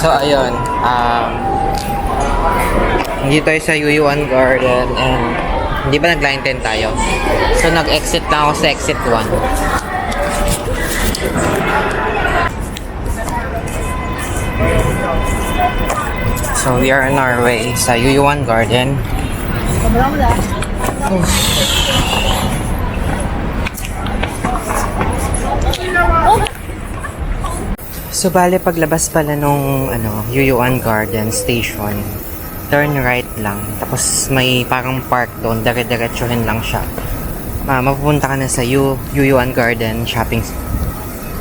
So, ayun. Dito tayo sa Yuyuan Garden and hindi ba nag-line 10 tayo? So, nag-exit lang ako sa exit 1. So, we are on our way sa Yuyuan Garden. So, bale, paglabas pala nung Yuyuan Garden Station, turn right lang. Tapos, may parang park doon. Dire-diretsuhin lang siya. Mapupunta ka na sa Yuyuan Garden Shopping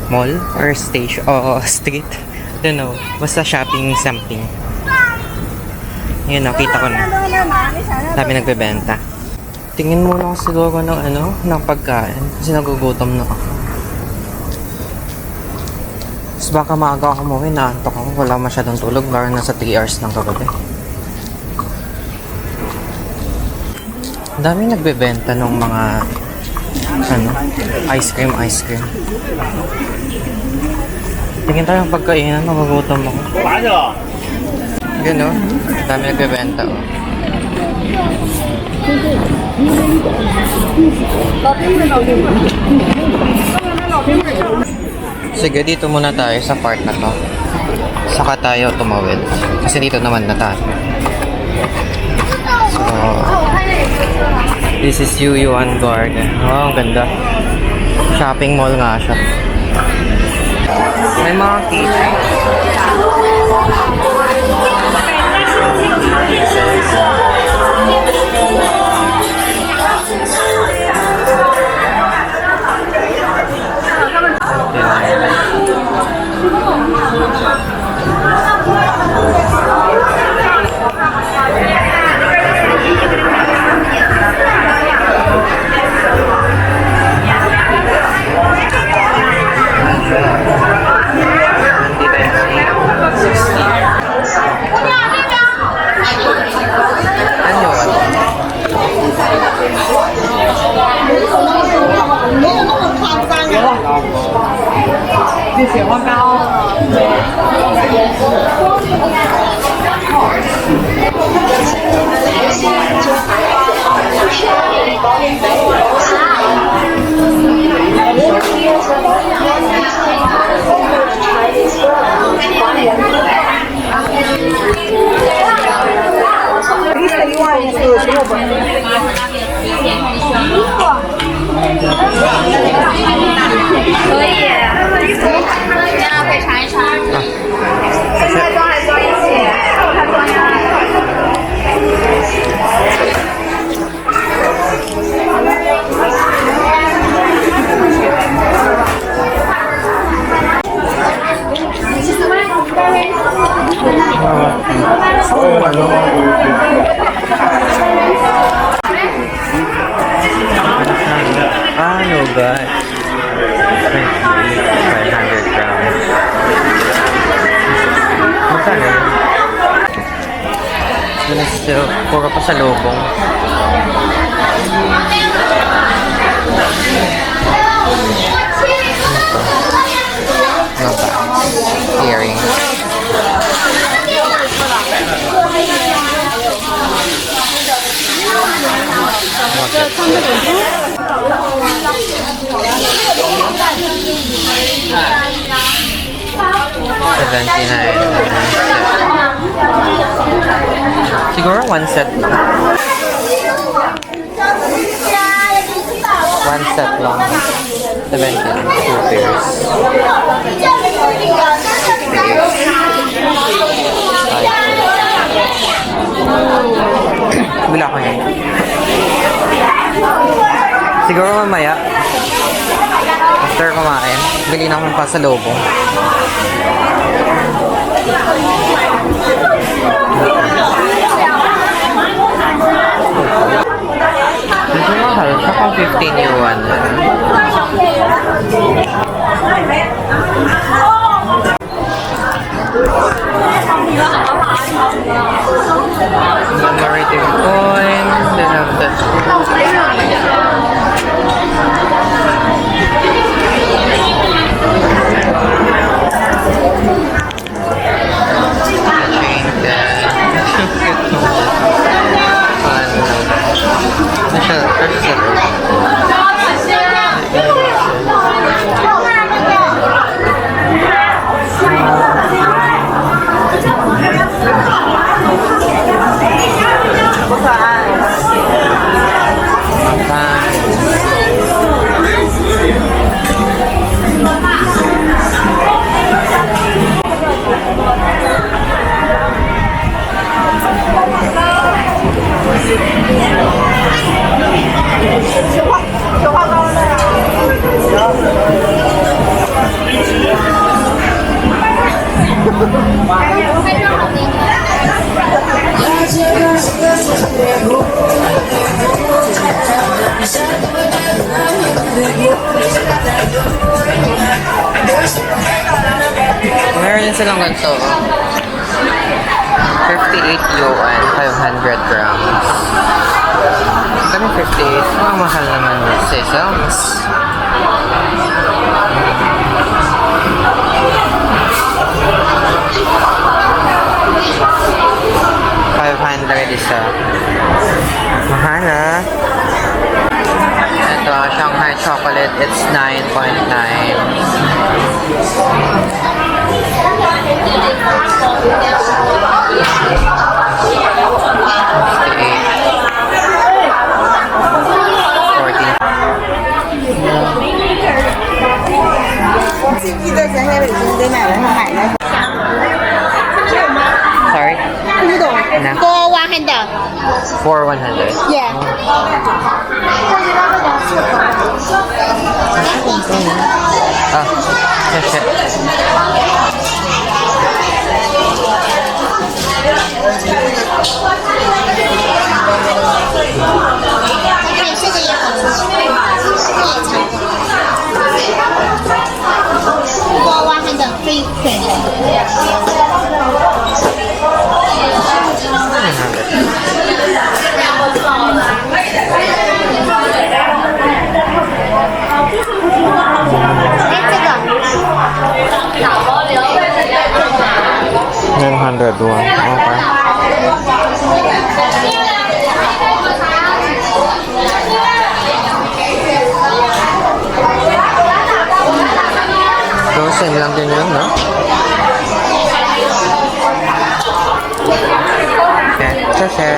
Mall or station o street. Don't know. Basta shopping something. Yun, nakita ko na. Dami nagbebenta. Tingin muna ako siguro ng pagkain. Kasi nagugutom na ako. Tapos baka maaga ako umuwi, naantok ako. Wala masyadong tulog. Lalo nasa 3 hours ng kagabi. Ang dami nagbebenta ng mga ice cream. Tingin tayo ng pagkainan. Nagugutom ako. Gano? Dami nagbebenta oh. Sige, dito muna tayo sa part na to. Saka tayo tumawid. Kasi dito naman na tayo. So, this is Yuyuan Garden. Oh, ang ganda. Shopping mall nga siya. May mga catering. Ano ba? 500 grams. Magkano yun? Still, puro pa sa lubong. Ano ba? Earrings. Siguro one set lang. One set lang. 70. 2 pairs. Bila ko yan. Siguro mamaya. After kumain, bili naman pa sa lobo. Medyo mahal. Saka 15 yuan. Commemorative coin. Then have that. Meron din silang ganito. 58 yuan, 500 grams. Kami 58. Ang mahal naman yung sesams. $500 isa. Mahal ah. Ito, Shanghai chocolate. It's 9.9. Sorry? Na? For 100. For 100. Yeah. Ah, shit. For 100 free print. 900 won. Okay. So, same lang din yun, no? Okay. Sasha.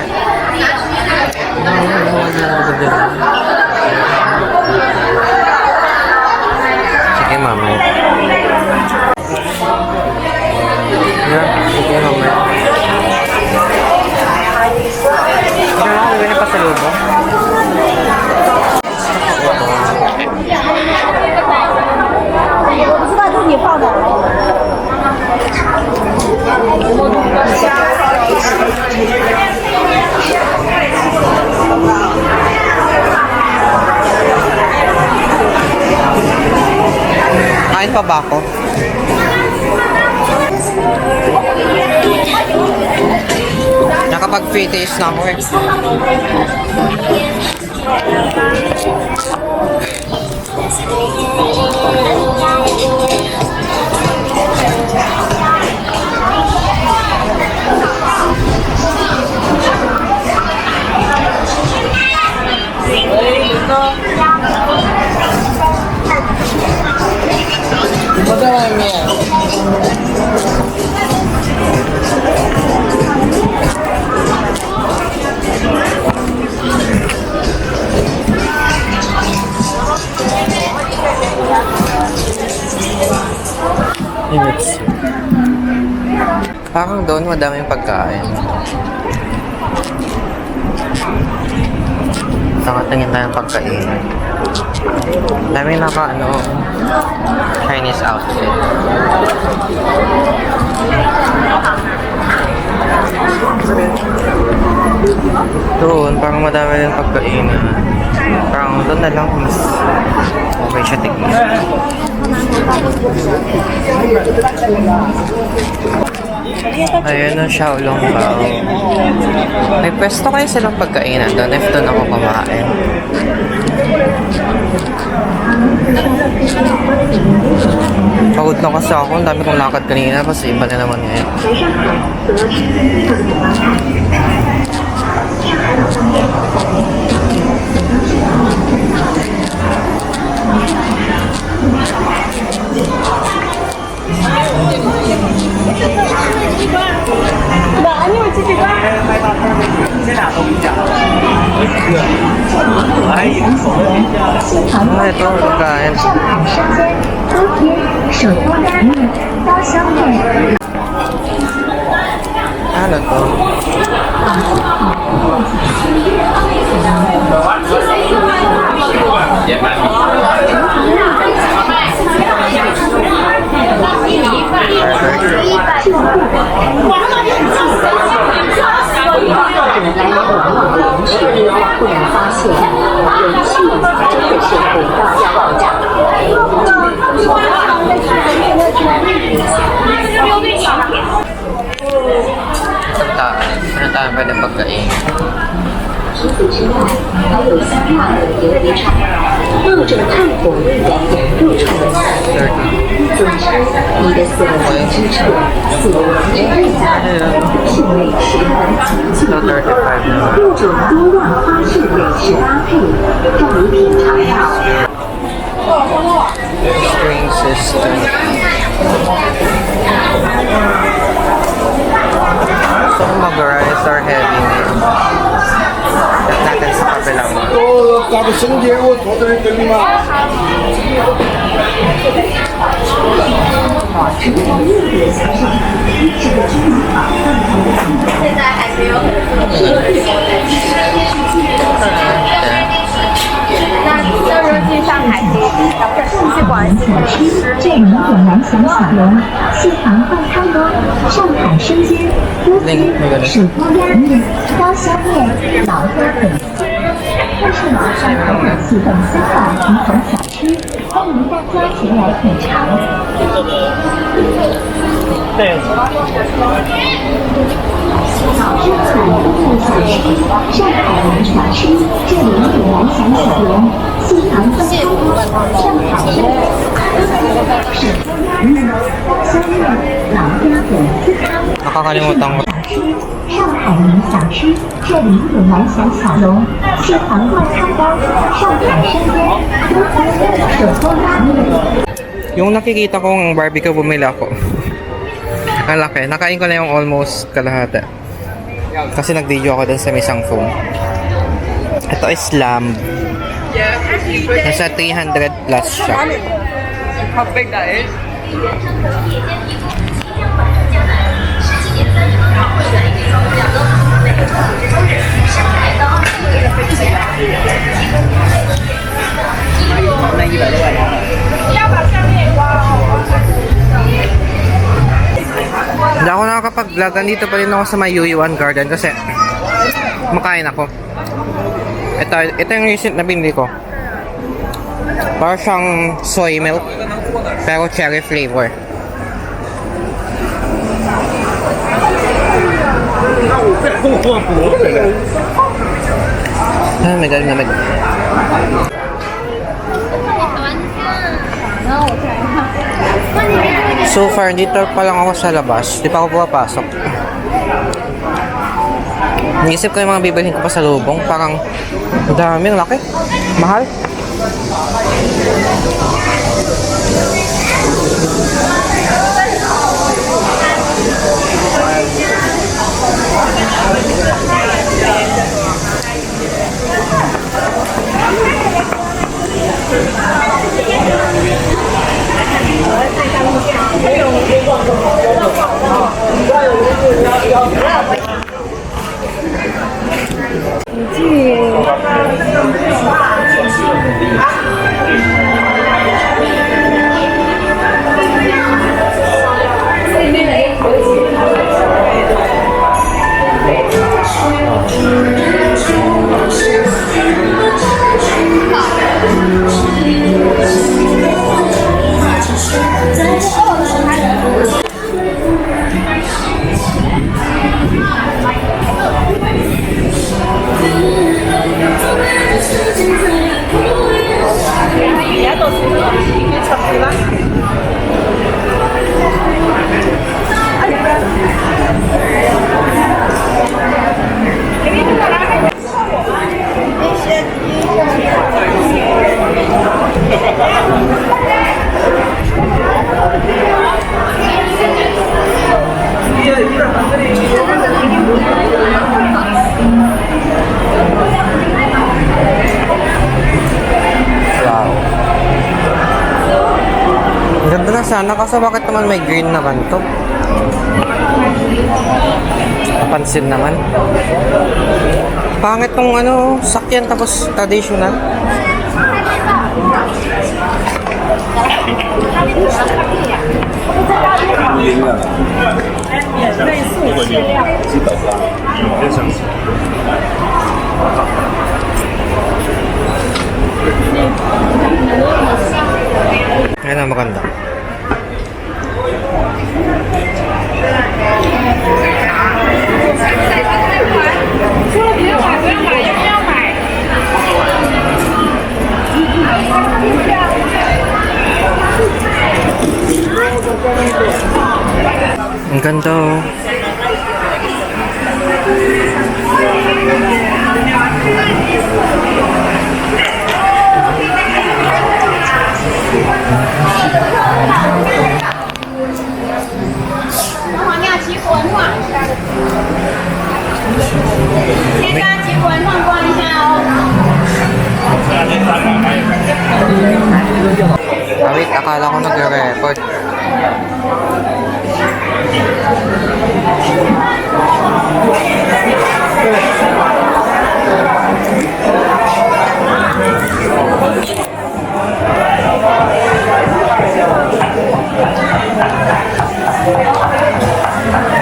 Sige, mamay. Yeah, sige, mamay. Ano lang, hindi na pa sa lubo. Kain pa ba ako? Nakapag-free taste na ako eh. Minutes. Parang doon madaming pagkain. Tingin tayo ng pagkain. Dami Chinese outfit. Doon, parang madami rin pagkain. Parang doon na lang mas okay siya tingin. Ayun ang Xiaolong Bao. May pwesto kayo silang pagkainan doon if doon ako kumain. Pagod na kasi ako. Ang dami kong lakad kanina kasi iba na naman ngayon. Ah, ito, pagkain. 上海生煎、锅贴、手工拉面、刀削面。 Ano to? Ano tayo pwede pagkain? 除此之外，还有3样的游鱼场，冒着炭火味的羊肉串的菜。总之，你的所见之处，所闻之地，品味十分极致。各种多样花式美食搭配，让你品尝到。 String system. So, mag-rice or heavy meal. At natin sa kabilang. 搞个生煎，我坐这里等你嘛。现在还没有很那到时候去上海可以去广西可以吃这名点南翔小龙、蟹黄灌汤锅、上海生煎、锅贴、手工鸭面、刀削面、老鸭粉丝。这是马上和广西等3大传统小吃，欢迎大家前来品尝。早上版风味小吃，上海名小吃，这里有南翔小龙、蟹黄灌汤锅、上海生手工鸭面、刀削面、老鸭粉丝汤。 Nakakalimutan ko. 上海名小吃，这里有南翔小龙、蟹黄灌汤锅、上海生煎、锅贴、手工拉面。 Yung nakikita kong barbecue, bumili ako. Ang laki. Nakain ko na yung almost kalahati. Kasi nag-video ako dun sa misang phone. Ito is lamb. Nasa 300 plus siya. Hindi ako nakakapag-vlog. Andito pa rin ako sa may Yuyuan Garden kasi makain ako. Ito yung recent na binili ko. Parang siyang soy milk pero cherry flavor. Ah, may galing na may. So far, dito pa lang ako sa labas. Di pa ako pumapasok. Naisip ko yung mga bibilhin ko pa sa lubong. Parang dami, ang laki. Mahal. sana, kaso bakit naman may green naman to? Napansin naman. Pangit tong ano, sakyan tapos traditional. Ayan ang maganda. Ang ganda oh. Wait, akala ko nagre-record.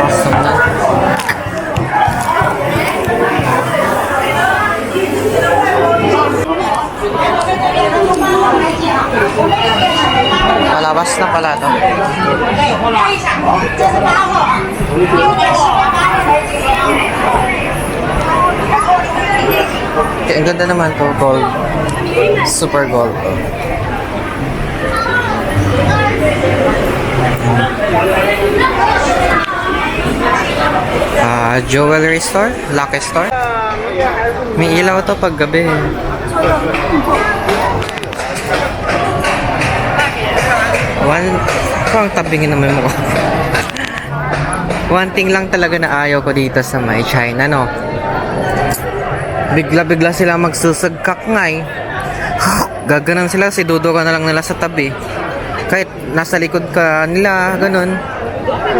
Awesome na. Palabas na pala to. Okay, ang ganda naman to, gold. Super gold. Jewelry store, lucky store. May ilaw to pag gabi. Parang tabingin naman mo. One thing lang talaga na ayaw ko dito sa may China, no? Bigla-bigla sila magsusagkak nga eh. Gaganon sila, si Dudo ka na lang nila sa tabi. Kahit nasa likod ka nila, ganun.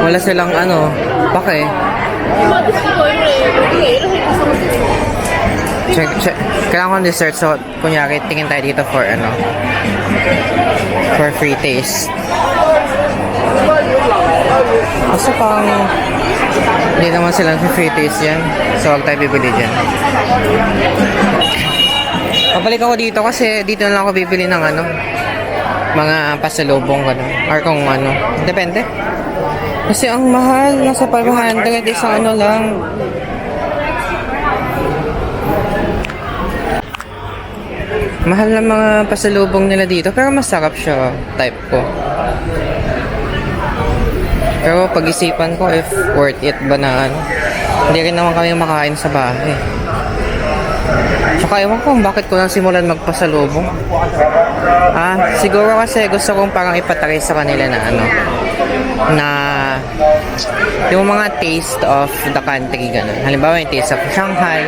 Wala silang ano, pake. Check. Kailangan ko dessert, so kunyari, tingin tayo dito for ano, for free taste. Kasi pang hindi naman silang free taste yan, so huwag tayo bibili dyan. Pabalik ako dito kasi dito na lang ako bibili ng ano, mga pasalubong gano'n, or kung ano, depende. Kasi ang mahal, nasa 500, isang ano lang. Mahal na mga pasalubong nila dito, pero masarap siya, type ko. Pero pag-isipan ko if worth it ba na ano, hindi rin naman kami makain sa bahay. Tsaka ewan ko bakit ko lang simulan magpasalubong. Siguro kasi gusto kong parang ipatry sa kanila na ano, na yung mga taste of the country, gano'n. Halimbawa yung taste of Shanghai,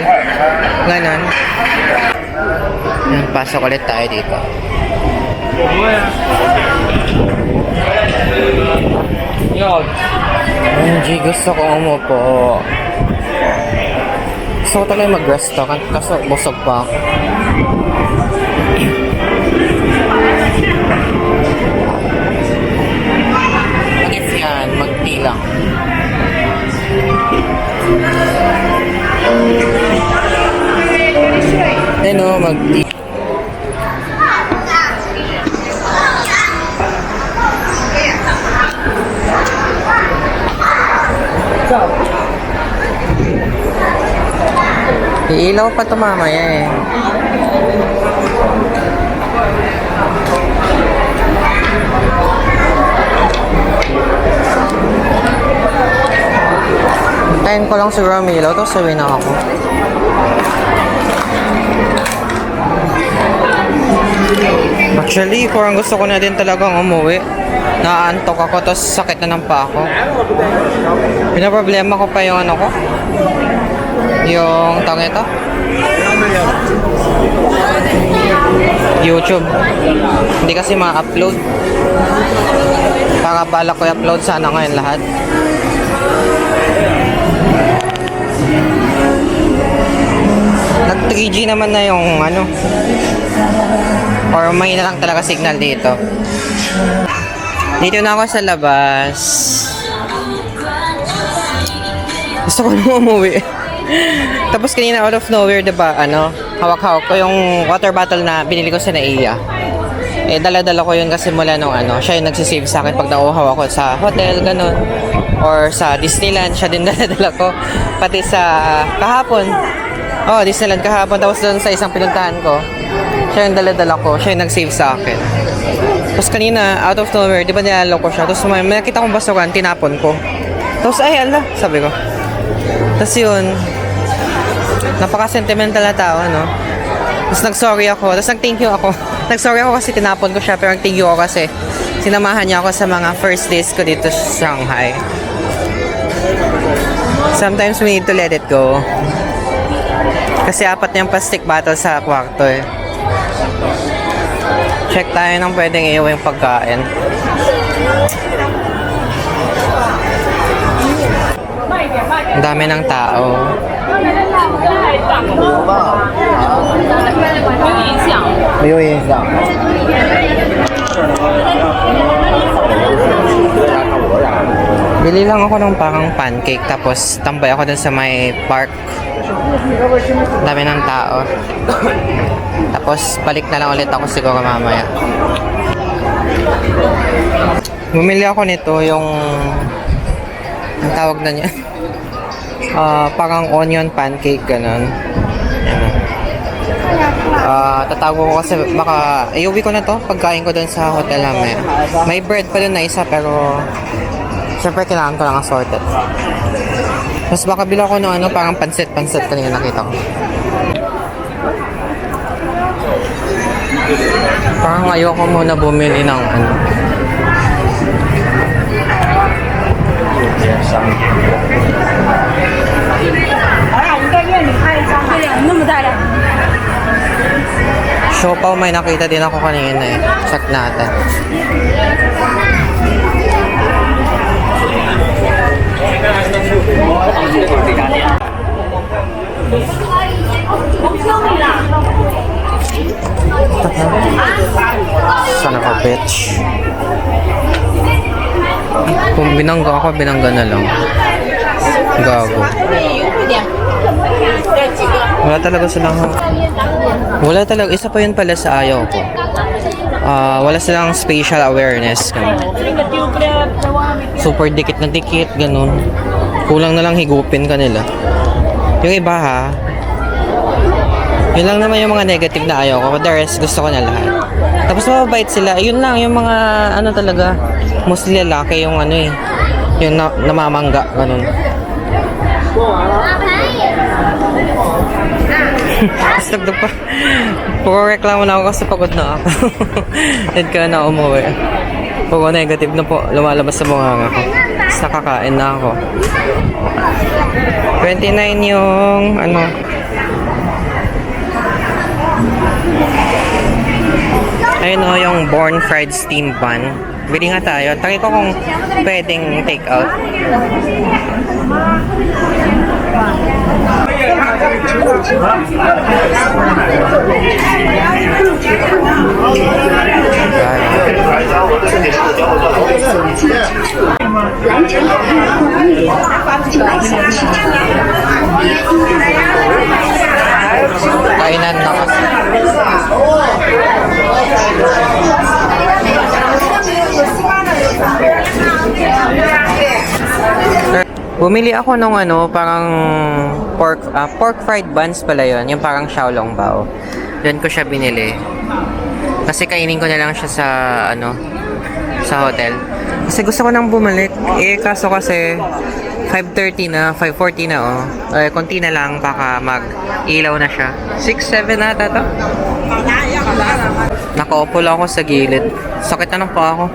gano'n. Pasok ulit tayo dito. Hindi gusto ko umupo. Gusto ko talaga mag-restaurant kasi busog pa ako. If yan, mag-tea lang. Ano, mag-tea. Iilaw pa ito mamaya eh. Tayin ko lang si Romilo, tapos sabi na ako. Actually, parang gusto ko na din talagang umuwi. Naaantok ako, tapos sakit na ng paa ko. Pinaproblema ko pa yung ano ko. Yung tawag ito? YouTube. Hindi kasi ma-upload. Para balak ko i-upload sana ngayon lahat. Nag 3G naman na yung ano. Or may na lang talaga signal dito. Dito na ako sa labas. Gusto ko nung umuwi. Tapos kanina out of nowhere, diba, ano, hawak-hawak ko yung water bottle na binili ko sa Naiya. Eh, dala-dala ko yun kasi mula nung ano, siya yung nagsisave sa akin pag nauuhaw ako sa hotel, ganun. Or sa Disneyland, siya din dala-dala ko. Pati sa kahapon. Oh, Disneyland kahapon. Tapos doon sa isang pinuntahan ko, siya yung dala-dala ko. Siya yung nag-save sa akin. Tapos kanina, out of nowhere, di ba nilalo ko siya? Tapos may nakita kong basuran, tinapon ko. Tapos, ay, ala, sabi ko. Tapos yun, napaka-sentimental na tao, no? Tapos nag-sorry ako, tapos nag-thank you ako. Nag-sorry ako kasi tinapon ko siya, pero nag-thank you ako kasi sinamahan niya ako sa mga first days ko dito sa Shanghai. Sometimes we need to let it go. Kasi 4 na yung plastic bottle sa kwarto eh. Check tayo ng pwedeng iiwan yung pagkain. Ang dami ng tao. Bili lang ako ng parang pancake tapos tambay ako dun sa may park. Ang dami ng tao. Tapos balik na lang ulit ako siguro mamaya. Bumili ako nito yung ang tawag na niya. Parang onion pancake ganun. Tatago ko kasi baka iuwi ko na to pagkain ko dun sa hotel namin. May bread pa dun na isa pero syempre kailangan ko lang assorted. Mas baka bila ko ng ano parang pansit kanina nakita ko. Parang ayoko muna bumili ng ano. Siopaw may nakita din ako kanina eh. Check natin. Son of a bitch. Kung binangga ako, binangga na lang. Gago. Wala talaga silang... Wala talaga. Isa pa yun pala sa ayaw ko. Wala silang spatial awareness. Super dikit na dikit, ganun. Kulang na lang higupin ka nila. Yung iba ha, yun lang naman yung mga negative na ayaw ko. But the rest, gusto ko na lahat. Tapos mababait sila. Yun lang, yung mga ano talaga, mostly lalaki yung ano eh. Yung namamangga, ganun. Tapos nagdag pa. Puro reklamo na ako kasi pagod na ako. Need ka na umuwi. Puro negative na po lumalabas sa bunganga ko. Tapos nakakain na ako. 29 yung ano. Ayun o, yung Born Fried Steam Bun. Bili nga tayo. Try ko kung pwedeng take out. Kainan na kasi. Bumili ako nung ano, parang pork fried buns pala yun. Yung parang xiaolong bao. Doon ko siya binili. Kasi kainin ko na lang siya sa, ano, sa hotel. Kasi gusto ko nang bumalik. Eh, kaso kasi 5:30 na, 5:40 na, oh. Eh, konti na lang, baka mag-ilaw na siya. 6-7 na ata to. Nakaupo lang ako sa gilid. Sakit na ng paa ako.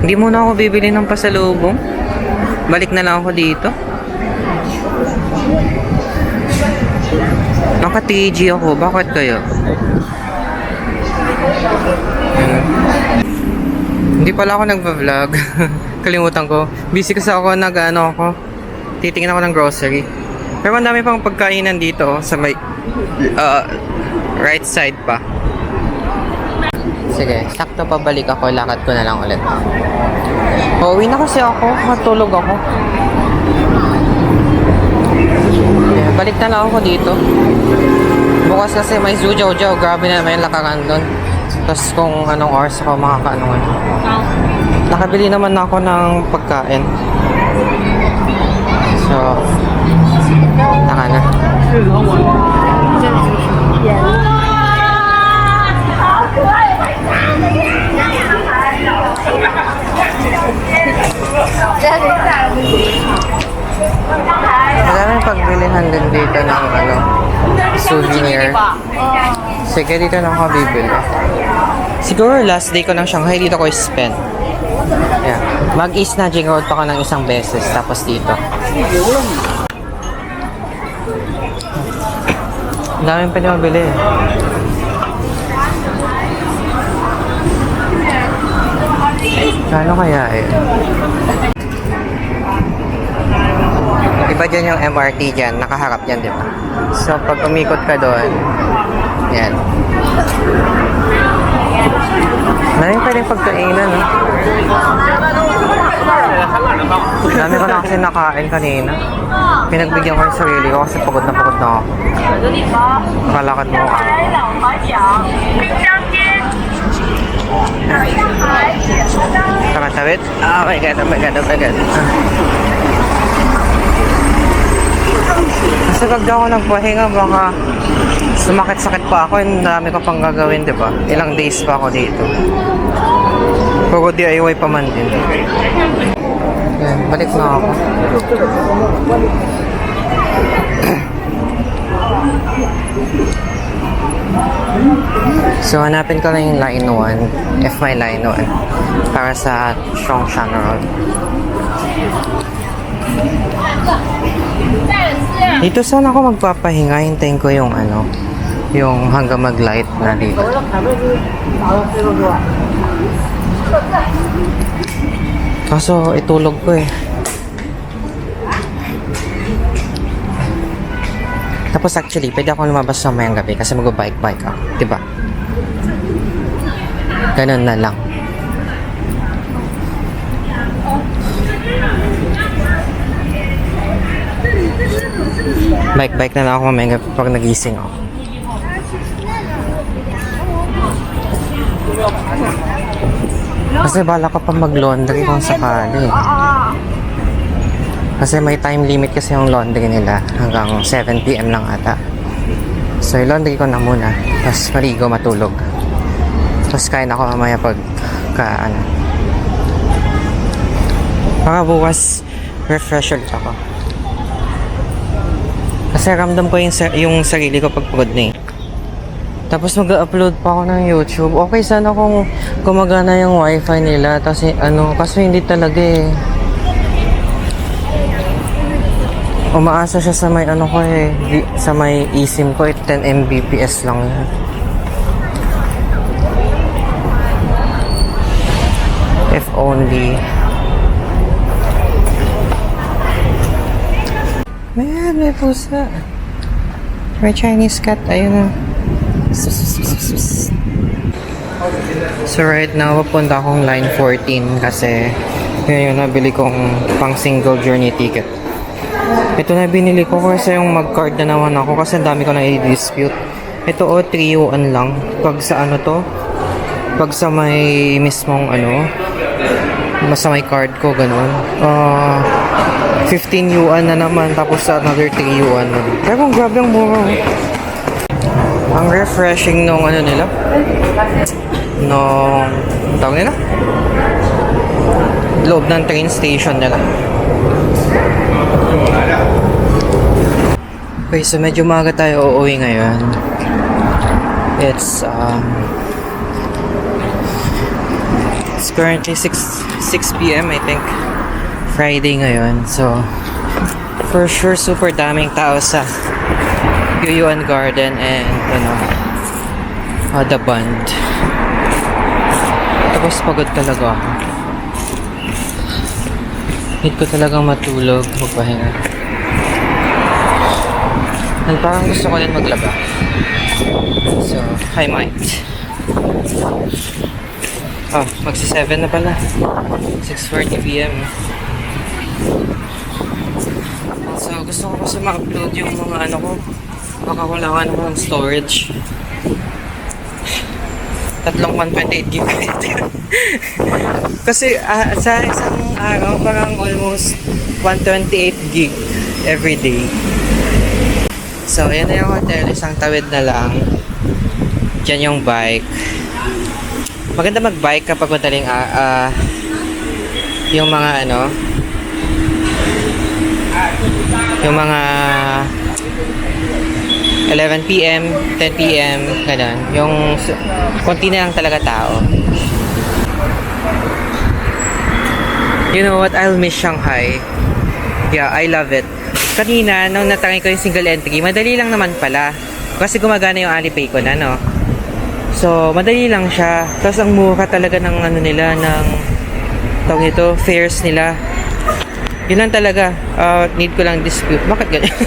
Hindi muna ako bibili ng pasalubong. Balik na lang ako dito. Naka-TG ako. Bakit kayo? Hindi pala ako nagva-vlog. Kalimutan ko. Busy kasi ako titingin ako ng grocery. Pero ang dami pang pagkainan dito sa may right side pa. Sige, sakto pabalik ako. Lakad ko na lang ulit. Uwi na kasi ako. Matulog ako. Yeah, balik na lang ako dito. Bukas kasi may Zoo Jow Jow. Grabe na may lakaran doon. Tapos kung anong oras ako makakaanoan. Nakabili naman ako ng pagkain. So, taka na. Maraming pagbilihan din dito ng souvenir. Sige, dito na ako bibili. Siguro last day ko ng Shanghai, dito ko spend. Yeah. Mag-East Nanjing Road pa ko ng isang beses, tapos dito. Ang daming pwede mabili. Ano kaya eh? Iba dyan yung MRT dyan, nakaharap dyan, di ba? So, pag umikot ka doon, yan. Maraming pwedeng pagkainan, no? Dami ko na kasi nakain kanina. Pinagbigyan ko yung sarili ko kasi pagod na ako. Nakalakad mo ako. Nakatawid? Oh my god, oh my god, oh my god. Kasi pag ako nagpahinga, baka sumakit-sakit pa ako. Yung dami ko pang gagawin, di ba? Ilang days pa ako dito. Puro DIY pa man din. Yan, balik na ako. So, hanapin ko lang yung line 1. If may line 1. Para sa Zhongshan Road. Dito sana ako magpapahinga. Hintayin ko yung yung hanggang mag-light na dito. Kaso itulog ko eh. Tapos actually, pwede ako lumabas sa mayang gabi kasi mag-bike-bike ako. Diba? Ganun na lang. Bike-bike na lang ako mamayang gabi pag nagising ako. Kasi bala ka pa mag-laundry kung sakali. Kasi may time limit kasi yung laundry nila. Hanggang 7 PM lang ata. So, i-laundry ko na muna. Tapos maligo, matulog. Tapos kain ako mamaya pag para bukas refresh ulit ako. Kasi ramdam ko yung sarili ko pag pagod na eh. Tapos mag-upload pa ako ng YouTube. Okay sana kung gumagana yung wifi nila. Tapos kasi hindi talaga eh. Umaasa siya sa may sa may eSIM ko 10 Mbps lang yan. If only. May pusa. May Chinese cat. Ayun na. So right now, papunta akong line 14 kasi yun yung nabili kong pang single journey ticket. Ito na binili ko kasi yung mag-card na naman ako kasi dami ko na i-dispute. Ito 3 yuan lang. Pag sa pag sa may mismong sa may card ko, ganun. 15 yuan na naman tapos another 3 yuan na. Pero grabe ang mura. Ang refreshing nung nila. Tawag nila? Loob ng train station nila. Okay, so medyo maaga tayo uuwi ngayon. It's currently 6 PM I think. Friday ngayon. So for sure super daming tao sa Yuyuan Garden and The band. Tapos pagod talaga ako. Need ko talagang matulog, magpahinga. And parang gusto ko din maglaba. So, I might. Oh, magsi-7 na pala. 6:40 p.m. So, gusto ko kasi ma-upload yung mga ano ko. Baka wala ka naman ng storage. Tatlong 128 GB. Kasi sa isang araw, parang almost 128 gig every day. So, yan na yung hotel. Isang tawid na lang. Diyan yung bike. Maganda mag-bike kapag madaling yung mga ano, yung mga 11 p.m., 10 p.m., ganun. Yung konti na lang talaga tao. You know what? I'll miss Shanghai. Yeah, I love it. Kanina, nung natangay ko yung single entry, madali lang naman pala. Kasi gumagana yung Alipay ko na, no? So, madali lang siya. Tapos ang mura talaga ng ano nila, ng tawag nito, fares nila. Yun lang talaga. Need ko lang dispute. Bakit ganyan?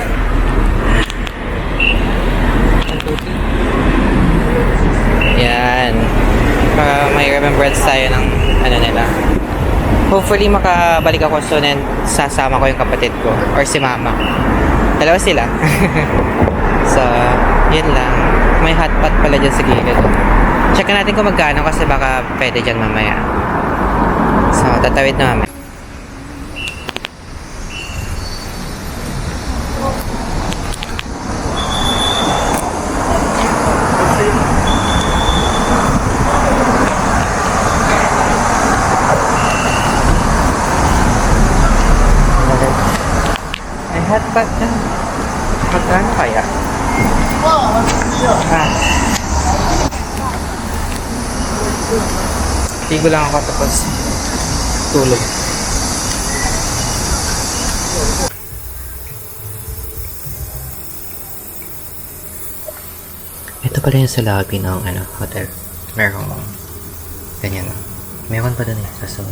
Yan. Para may remembrance tayo ng ano nila. Hopefully makabalik ako soon and sasama ko yung kapatid ko or si mama. Dalawa sila. So, yun lang. May hotpot pala dyan sa gilid. Check natin kung magkano kasi baka pwede dyan mamaya. So, tatawid na mamaya. Hotpot na. Magkano kaya? Tigo lang ako tapos tulog. Ito pala yung sa lobby ng hotel. Merong ganyan. Meron pa dun sa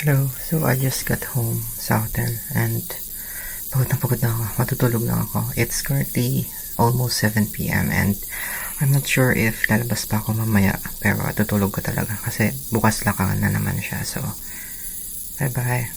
Hello, so I just got home sa hotel and pagod na ako, matutulog lang ako. It's currently almost 7 p.m. and I'm not sure if lalabas pa ako mamaya pero tutulog ko talaga kasi bukas lakangan na naman siya. So, bye bye.